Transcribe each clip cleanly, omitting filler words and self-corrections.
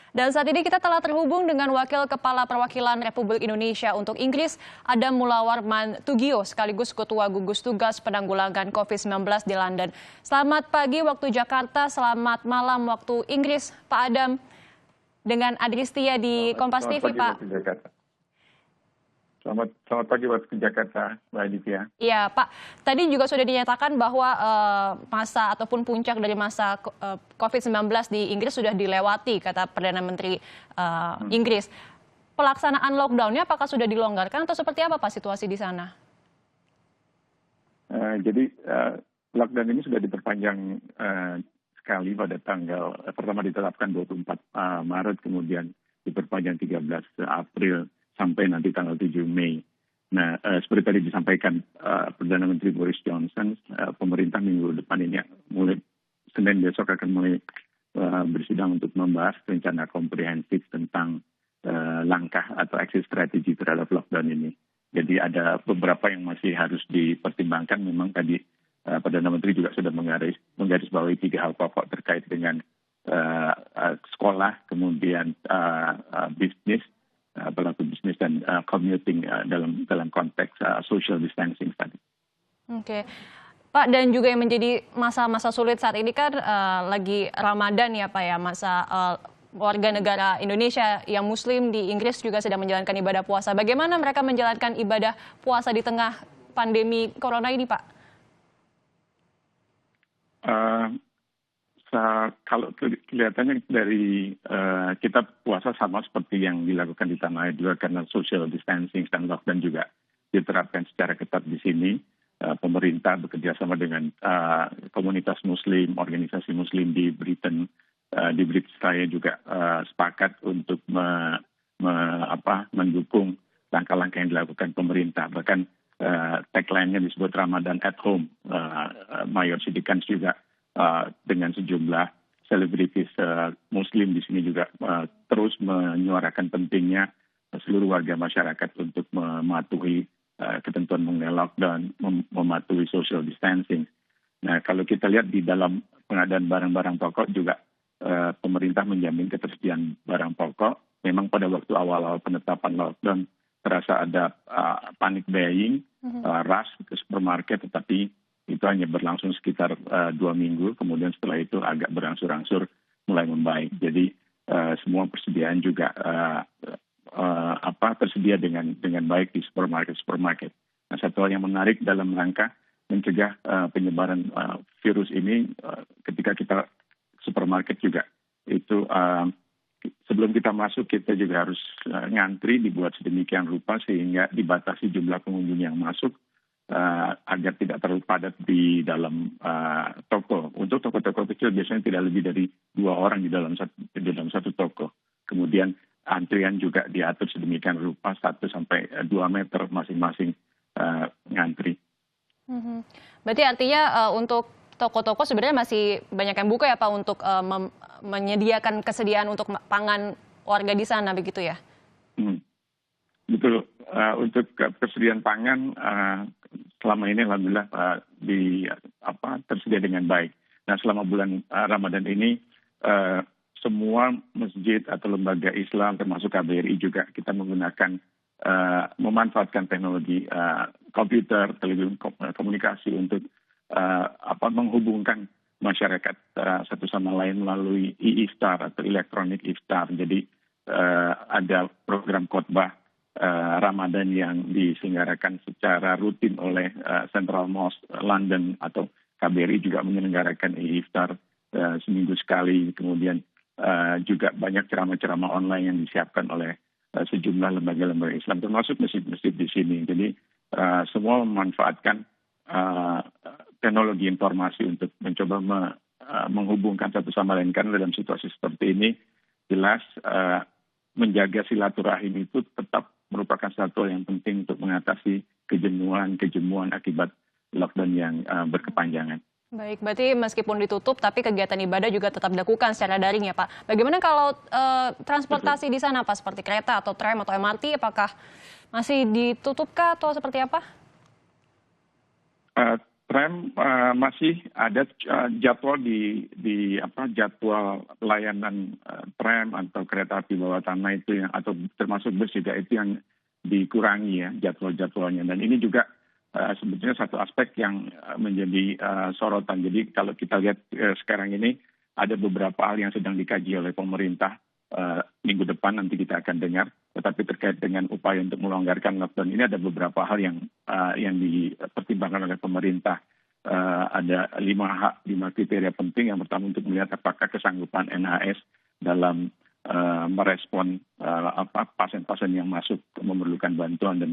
Dan saat ini kita telah terhubung dengan Wakil Kepala Perwakilan Republik Indonesia untuk Inggris, Adam Mulawar Mantugio, sekaligus Ketua Gugus Tugas Penanggulangan COVID-19 di London. Selamat pagi waktu Jakarta, selamat malam waktu Inggris, Pak Adam. Dengan Adristia di Kompas TV, Pak. Selamat pagi waktu Jakarta, Mbak Aditya. Iya, Pak. Tadi juga sudah dinyatakan bahwa masa ataupun puncak dari masa COVID-19 di Inggris sudah dilewati, kata Perdana Menteri Inggris. Pelaksanaan lockdown-nya apakah sudah dilonggarkan atau seperti apa, Pak, situasi di sana? Jadi lockdown ini sudah diperpanjang sekali pada tanggal pertama ditetapkan 24 Maret, kemudian diperpanjang 13 April. Sampai nanti tanggal 7 Mei. Nah, seperti tadi disampaikan Perdana Menteri Boris Johnson, pemerintah minggu depan ini mulai Senin besok akan mulai bersidang untuk membahas rencana komprehensif tentang langkah atau exit strategi terhadap lockdown ini. Jadi ada beberapa yang masih harus dipertimbangkan. Memang tadi Perdana Menteri juga sudah menggarisbawahi 3 hal pokok terkait dengan sekolah, kemudian bisnis, pelaku bisnis dan commuting dalam konteks social distancing tadi. Oke, Pak, dan juga yang menjadi masa-masa sulit saat ini kan lagi Ramadan ya, Pak ya, masa warga negara Indonesia yang Muslim di Inggris juga sedang menjalankan ibadah puasa. Bagaimana mereka menjalankan ibadah puasa di tengah pandemi corona ini, Pak? Kalau kelihatannya dari kita puasa sama seperti yang dilakukan di tanah air juga, karena social distancing dan lockdown juga diterapkan secara ketat di sini. Pemerintah bekerja sama dengan komunitas Muslim, organisasi Muslim di Britain, di British Raya juga sepakat untuk mendukung langkah-langkah yang dilakukan pemerintah. Bahkan tagline-nya disebut Ramadan at Home. Mayor Siddiqan juga dengan sejumlah selebritis Muslim di sini juga terus menyuarakan pentingnya seluruh warga masyarakat untuk mematuhi ketentuan mengenai lockdown, mematuhi social distancing. Nah, kalau kita lihat di dalam pengadaan barang-barang pokok juga pemerintah menjamin ketersediaan barang pokok. Memang pada waktu awal-awal penetapan lockdown terasa ada panic buying, rush ke supermarket, tetapi itu hanya berlangsung sekitar 2 minggu, kemudian setelah itu agak berangsur-angsur mulai membaik. Jadi semua persediaan juga tersedia dengan baik di supermarket. Nah, satu hal yang menarik dalam rangka mencegah penyebaran virus ini, ketika kita supermarket juga itu sebelum kita masuk kita juga harus ngantri, dibuat sedemikian rupa sehingga dibatasi jumlah pengunjung yang masuk, agar tidak terlalu padat di dalam toko. Untuk toko-toko kecil biasanya tidak lebih dari 2 orang di dalam satu toko. Kemudian antrian juga diatur sedemikian rupa 1 sampai 2 meter masing-masing ngantri. Berarti artinya untuk toko-toko sebenarnya masih banyak yang buka ya, Pak, untuk menyediakan kesediaan untuk pangan warga di sana, begitu ya? Betul. Untuk persediaan pangan selama ini alhamdulillah tersedia dengan baik. Nah, selama bulan Ramadan ini semua masjid atau lembaga Islam termasuk KBRI juga kita menggunakan memanfaatkan teknologi komputer, telepon komunikasi untuk menghubungkan masyarakat satu sama lain melalui e-iftar atau elektronik iftar. Jadi ada program khotbah Ramadan yang diselenggarakan secara rutin oleh Central Mosque London, atau KBRI juga menyelenggarakan iftar seminggu sekali. Kemudian juga banyak ceramah-ceramah online yang disiapkan oleh sejumlah lembaga-lembaga Islam, termasuk masjid-masjid di sini. Jadi semua memanfaatkan teknologi informasi untuk mencoba menghubungkan satu sama lain, karena dalam situasi seperti ini jelas menjaga silaturahim itu tetap merupakan satu yang penting untuk mengatasi kejemuan akibat lockdown yang berkepanjangan. Baik, berarti meskipun ditutup tapi kegiatan ibadah juga tetap dilakukan secara daring ya, Pak. Bagaimana kalau transportasi di sana, Pak, seperti kereta atau tram atau MRT, apakah masih ditutupkah atau seperti apa? Tram masih ada jadwal jadwal layanan tram atau kereta api bawah tanah itu yang atau termasuk bus juga itu yang dikurangi ya jadwal-jadwalnya. Dan ini juga sebetulnya satu aspek yang menjadi sorotan. Jadi kalau kita lihat sekarang ini ada beberapa hal yang sedang dikaji oleh pemerintah. Minggu depan nanti kita akan dengar. Tetapi terkait dengan upaya untuk melonggarkan lockdown ini ada beberapa hal yang dipertimbangkan oleh pemerintah. Ada 5 kriteria penting. Yang pertama untuk melihat apakah kesanggupan NHS dalam merespon pasien-pasien yang masuk memerlukan bantuan, dan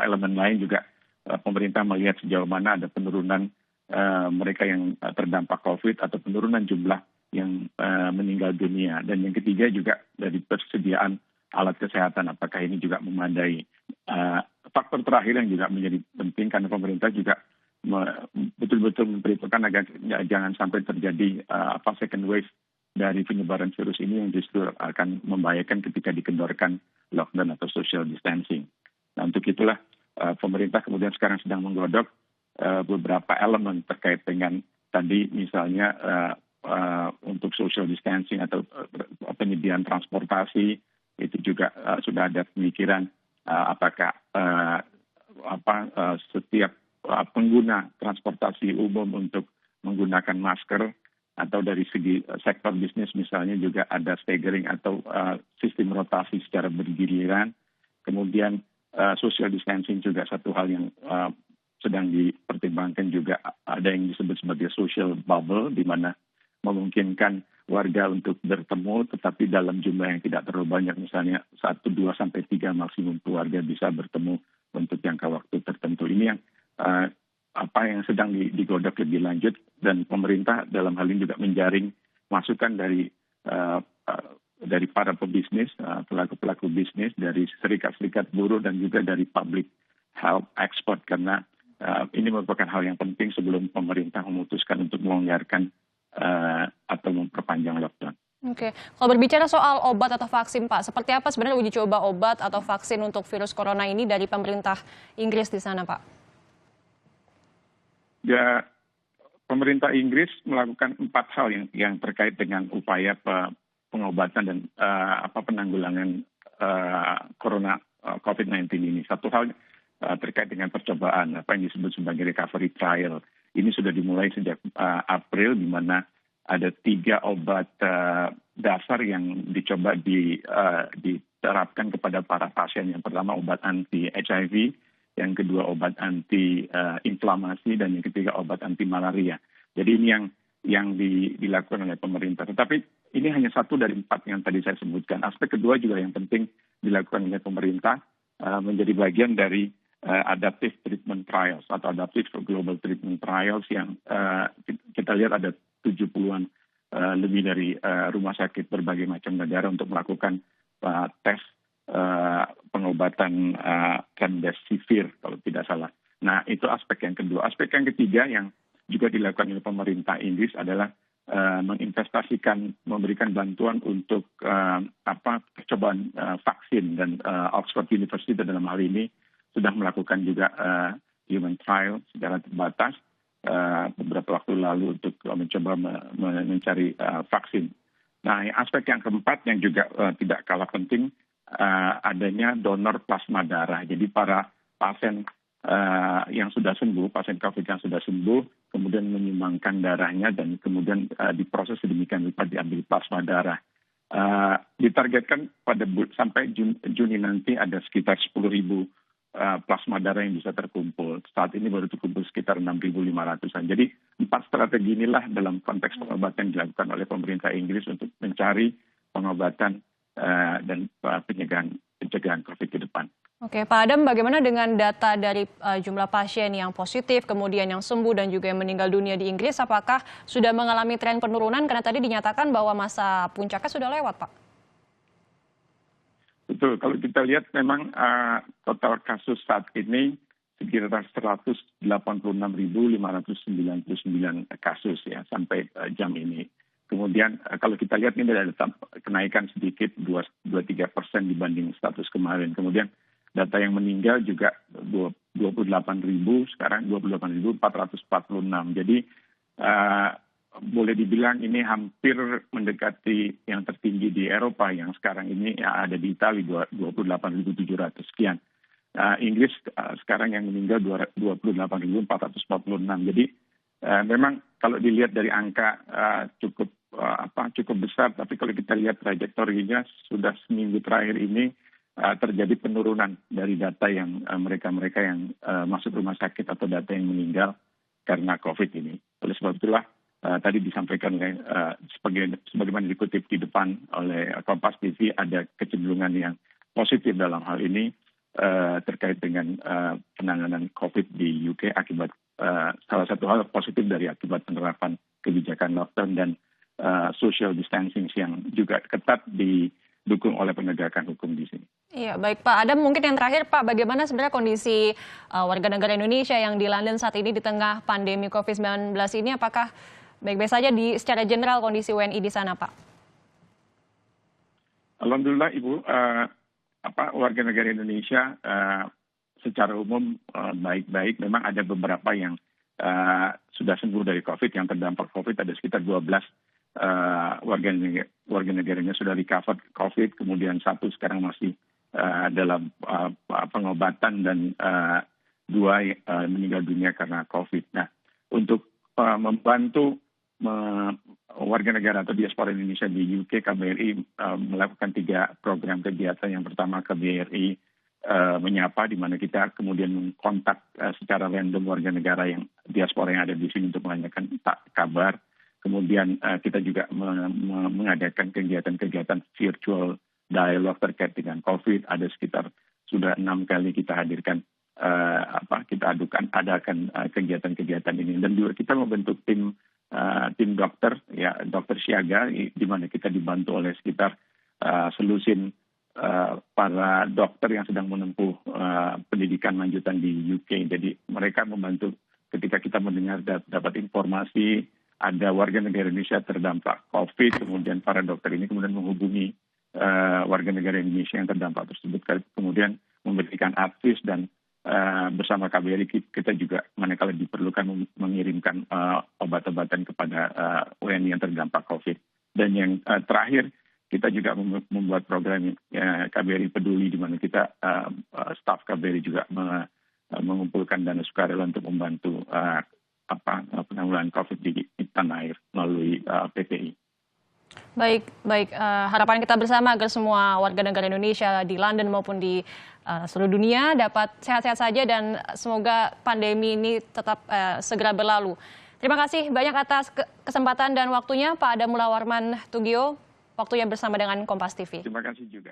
elemen lain juga pemerintah melihat sejauh mana ada penurunan mereka yang terdampak COVID atau penurunan jumlah yang meninggal dunia. Dan yang ketiga juga dari persediaan alat kesehatan, apakah ini juga memadai. Faktor terakhir yang juga menjadi penting karena pemerintah juga betul-betul memperhitungkan agar jangan sampai terjadi second wave dari penyebaran virus ini yang justru akan membahayakan ketika dikendorkan lockdown atau social distancing. Nah, untuk itulah pemerintah kemudian sekarang sedang menggodok beberapa elemen terkait dengan tadi misalnya untuk social distancing atau penyediaan transportasi, itu juga sudah ada pemikiran apakah setiap pengguna transportasi umum untuk menggunakan masker, atau dari segi sektor bisnis misalnya juga ada staggering atau sistem rotasi secara bergiliran. Kemudian social distancing juga satu hal yang sedang dipertimbangkan, juga ada yang disebut sebagai social bubble, di mana memungkinkan warga untuk bertemu tetapi dalam jumlah yang tidak terlalu banyak, misalnya 1, 2, sampai 3 maksimum keluarga bisa bertemu untuk jangka waktu tertentu. Ini yang yang sedang digodok lebih lanjut, dan pemerintah dalam hal ini juga menjaring masukan dari para pebisnis, pelaku-pelaku bisnis, dari serikat-serikat buruh dan juga dari public health expert, karena ini merupakan hal yang penting sebelum pemerintah memutuskan untuk melonggarkan atau memperpanjang lockdown. Oke, kalau berbicara soal obat atau vaksin, Pak, seperti apa sebenarnya uji coba obat atau vaksin untuk virus corona ini dari pemerintah Inggris di sana, Pak? Ya, pemerintah Inggris melakukan 4 hal yang terkait dengan upaya pengobatan dan penanggulangan corona COVID-19 ini. Satu hal terkait dengan percobaan, apa yang disebut sebagai recovery trial. Ini sudah dimulai sejak April, di mana ada 3 obat dasar yang dicoba diterapkan kepada para pasien. Yang pertama obat anti HIV, yang kedua obat anti inflamasi, dan yang ketiga obat anti malaria. Jadi ini yang dilakukan oleh pemerintah. Tetapi ini hanya 1 dari 4 yang tadi saya sebutkan. Aspek kedua juga yang penting dilakukan oleh pemerintah, menjadi bagian dari adaptive treatment trials atau adaptive global treatment trials yang kita lihat ada 70-an lebih dari rumah sakit berbagai macam negara untuk melakukan tes pengobatan remdesivir kalau tidak salah. Nah, itu aspek yang kedua. Aspek yang ketiga yang juga dilakukan oleh pemerintah Inggris adalah menginvestasikan, memberikan bantuan untuk percobaan vaksin, dan Oxford University dalam hal ini sudah melakukan juga human trial secara terbatas beberapa waktu lalu untuk mencoba mencari vaksin. Nah, aspek yang keempat yang juga tidak kalah penting, adanya donor plasma darah. Jadi para pasien yang sudah sembuh, pasien COVID yang sudah sembuh, kemudian menyumbangkan darahnya dan kemudian diproses sedemikian rupa diambil plasma darah. Ditargetkan sampai Juni nanti ada sekitar 10.000 plasma darah yang bisa terkumpul. Saat ini baru terkumpul sekitar 6.500-an. Jadi 4 strategi inilah dalam konteks pengobatan dilakukan oleh pemerintah Inggris untuk mencari pengobatan dan pencegahan COVID ke depan. Oke, Pak Adam, bagaimana dengan data dari jumlah pasien yang positif, kemudian yang sembuh dan juga yang meninggal dunia di Inggris? Apakah sudah mengalami tren penurunan? Karena tadi dinyatakan bahwa masa puncaknya sudah lewat, Pak. Betul, kalau kita lihat memang total kasus saat ini sekitar 186.599 kasus ya sampai jam ini. Kemudian kalau kita lihat ini ada kenaikan sedikit 2-3% dibanding status kemarin. Kemudian data yang meninggal juga 28.000, sekarang 28.446. Jadi boleh dibilang ini hampir mendekati yang tertinggi di Eropa yang sekarang ini ada di Italia 28.700 sekian. Inggris sekarang yang meninggal 28.446. Jadi memang kalau dilihat dari angka cukup besar, tapi kalau kita lihat trajektorinya sudah seminggu terakhir ini terjadi penurunan dari data yang mereka-mereka yang masuk rumah sakit atau data yang meninggal karena COVID ini. Oleh sebab itulah tadi disampaikan oleh sebagaimana dikutip di depan oleh Kompas TV, ada kecenderungan yang positif dalam hal ini terkait dengan penanganan COVID di UK akibat salah satu hal positif dari akibat penerapan kebijakan lockdown dan social distancing yang juga ketat didukung oleh penegakan hukum di sini. Iya, baik Pak. Ada mungkin yang terakhir Pak, bagaimana sebenarnya kondisi warga negara Indonesia yang di London saat ini di tengah pandemi COVID-19 ini? Apakah baik-baik saja secara general kondisi WNI di sana, Pak? Alhamdulillah Ibu, warga negara Indonesia secara umum baik-baik. Memang ada beberapa yang sudah sembuh dari COVID, yang terdampak COVID ada sekitar 12 warga negaranya sudah recover COVID, kemudian 1 sekarang masih dalam pengobatan dan 2 meninggal dunia karena COVID. Nah, untuk membantu warga negara atau diaspora Indonesia di UK, KBRI melakukan 3 program kegiatan. Yang pertama, KBRI menyapa, di mana kita kemudian mengkontak secara random warga negara yang diaspora yang ada di sini untuk menanyakan kabar. Kemudian kita juga mengadakan kegiatan-kegiatan virtual dialog terkait dengan COVID. Ada sekitar sudah 6 kali kita hadirkan, kita adakan kegiatan-kegiatan ini. Dan juga kita membentuk tim dokter, ya dokter siaga, di mana kita dibantu oleh sekitar selusin para dokter yang sedang menempuh pendidikan lanjutan di UK. Jadi mereka membantu ketika kita mendengar dapat informasi ada warga negara Indonesia terdampak COVID, kemudian para dokter ini kemudian menghubungi warga negara Indonesia yang terdampak tersebut, kemudian memberikan advies dan bersama KBRI kita juga manakala diperlukan mengirimkan obat-obatan kepada WNI yang terdampak COVID. Dan yang terakhir, kita juga membuat program KBRI Peduli, di mana kita staf KBRI juga mengumpulkan dana sukarela untuk membantu penanggulangan COVID di tanah air melalui PPI. Baik. Harapan kita bersama agar semua warga negara Indonesia di London maupun di seluruh dunia dapat sehat-sehat saja dan semoga pandemi ini tetap segera berlalu. Terima kasih banyak atas kesempatan dan waktunya Pak Adam Mulawarman Tugio, waktunya bersama dengan Kompas TV. Terima kasih juga.